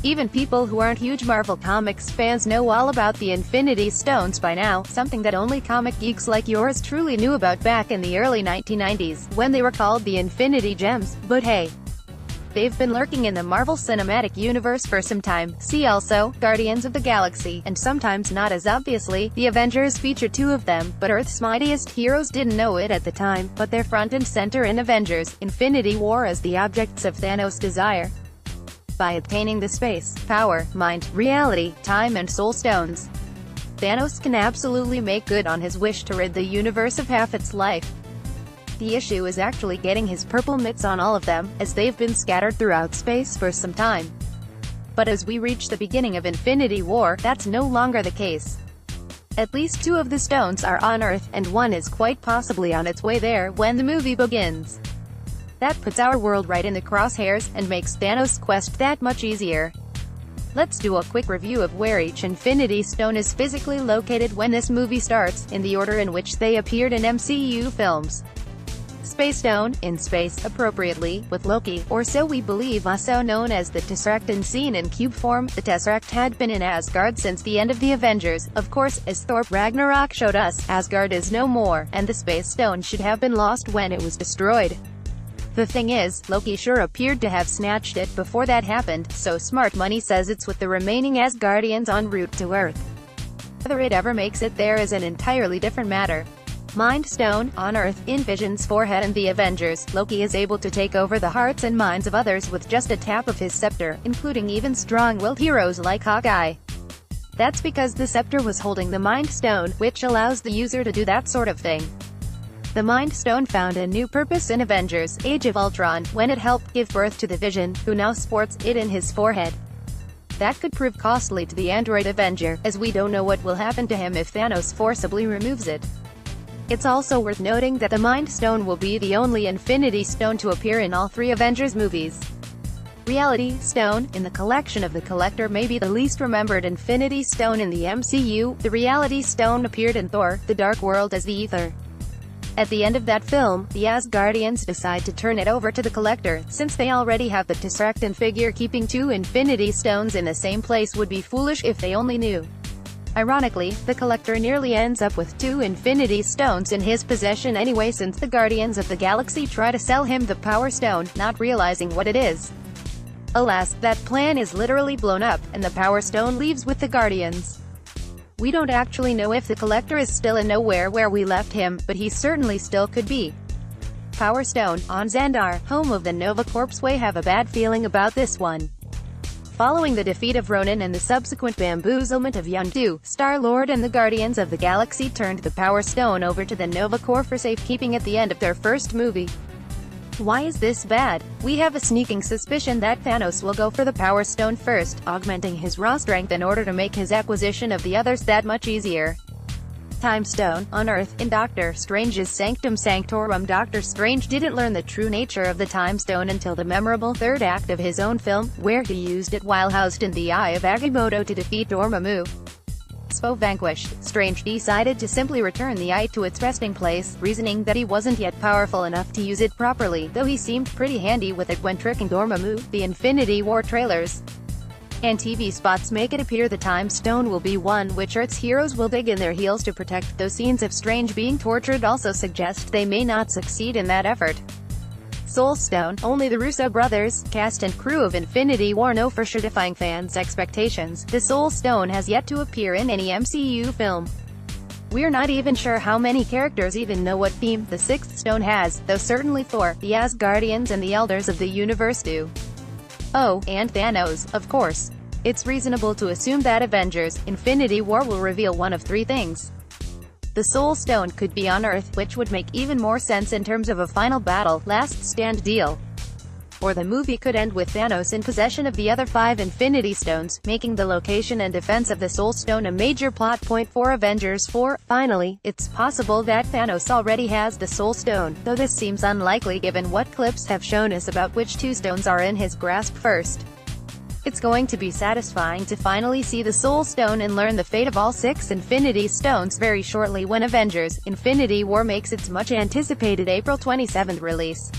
Even people who aren't huge Marvel Comics fans know all about the Infinity Stones by now, something that only comic geeks like yours truly knew about back in the early 1990s, when they were called the Infinity Gems. But hey, they've been lurking in the Marvel Cinematic Universe for some time. See also, Guardians of the Galaxy, and sometimes not as obviously, the Avengers feature two of them, but Earth's mightiest heroes didn't know it at the time, but they're front and center in Avengers: Infinity War as the objects of Thanos' desire. By obtaining the space, power, mind, reality, time and soul stones, Thanos can absolutely make good on his wish to rid the universe of half its life. The issue is actually getting his purple mitts on all of them, as they've been scattered throughout space for some time. But as we reach the beginning of Infinity War, that's no longer the case. At least two of the stones are on Earth, and one is quite possibly on its way there when the movie begins. That puts our world right in the crosshairs, and makes Thanos' quest that much easier. Let's do a quick review of where each Infinity Stone is physically located when this movie starts, in the order in which they appeared in MCU films. Space Stone, in space, appropriately, with Loki, or so we believe, also known as the Tesseract, and seen in cube form. The Tesseract had been in Asgard since the end of the Avengers. Of course, as Thor Ragnarok showed us, Asgard is no more, and the Space Stone should have been lost when it was destroyed. The thing is, Loki sure appeared to have snatched it before that happened, so Smart Money says it's with the remaining Asgardians en route to Earth. Whether it ever makes it there is an entirely different matter. Mind Stone, on Earth, in Vision's forehead and the Avengers, Loki is able to take over the hearts and minds of others with just a tap of his scepter, including even strong-willed heroes like Hawkeye. That's because the scepter was holding the Mind Stone, which allows the user to do that sort of thing. The Mind Stone found a new purpose in Avengers: Age of Ultron, when it helped give birth to the Vision, who now sports it in his forehead. That could prove costly to the android Avenger, as we don't know what will happen to him if Thanos forcibly removes it. It's also worth noting that the Mind Stone will be the only Infinity Stone to appear in all three Avengers movies. Reality Stone, in the collection of the Collector, may be the least remembered Infinity Stone in the MCU. The Reality Stone appeared in Thor: The Dark World as the Ether. At the end of that film, the Asgardians decide to turn it over to the Collector, since they already have the Tesseract and figure keeping two Infinity Stones in the same place would be foolish if they only knew. Ironically, the Collector nearly ends up with two Infinity Stones in his possession anyway, since the Guardians of the Galaxy try to sell him the Power Stone, not realizing what it is. Alas, that plan is literally blown up, and the Power Stone leaves with the Guardians. We don't actually know if the Collector is still in Nowhere where we left him, but he certainly still could be. Power Stone, on Xandar, home of the Nova Corps. We have a bad feeling about this one. Following the defeat of Ronan and the subsequent bamboozlement of Yondu, Star-Lord and the Guardians of the Galaxy turned the Power Stone over to the Nova Corps for safekeeping at the end of their first movie. Why is this bad? We have a sneaking suspicion that Thanos will go for the Power Stone first, augmenting his raw strength in order to make his acquisition of the others that much easier. Time Stone, on Earth, in Doctor Strange's Sanctum Sanctorum. Doctor Strange didn't learn the true nature of the Time Stone until the memorable third act of his own film, where he used it while housed in the Eye of Agamotto to defeat Dormammu. So vanquished, Strange decided to simply return the eye to its resting place, reasoning that he wasn't yet powerful enough to use it properly, though he seemed pretty handy with it when tricking Dormammu. The Infinity War trailers and TV spots make it appear the Time Stone will be one which Earth's heroes will dig in their heels to protect, though scenes of Strange being tortured also suggest they may not succeed in that effort. Soul Stone, only the Russo brothers, cast and crew of Infinity War know for sure, defying fans' expectations. The Soul Stone has yet to appear in any MCU film. We're not even sure how many characters even know what theme the Sixth Stone has, though certainly Thor, the Asgardians and the Elders of the Universe do. Oh, and Thanos, of course. It's reasonable to assume that Avengers: Infinity War will reveal one of three things. The Soul Stone could be on Earth, which would make even more sense in terms of a final battle, last stand deal. Or the movie could end with Thanos in possession of the other 5 Infinity Stones, making the location and defense of the Soul Stone a major plot point for Avengers 4. Finally, it's possible that Thanos already has the Soul Stone, though this seems unlikely given what clips have shown us about which two stones are in his grasp first. It's going to be satisfying to finally see the Soul Stone and learn the fate of all 6 Infinity Stones very shortly when Avengers: Infinity War makes its much-anticipated April 27 release.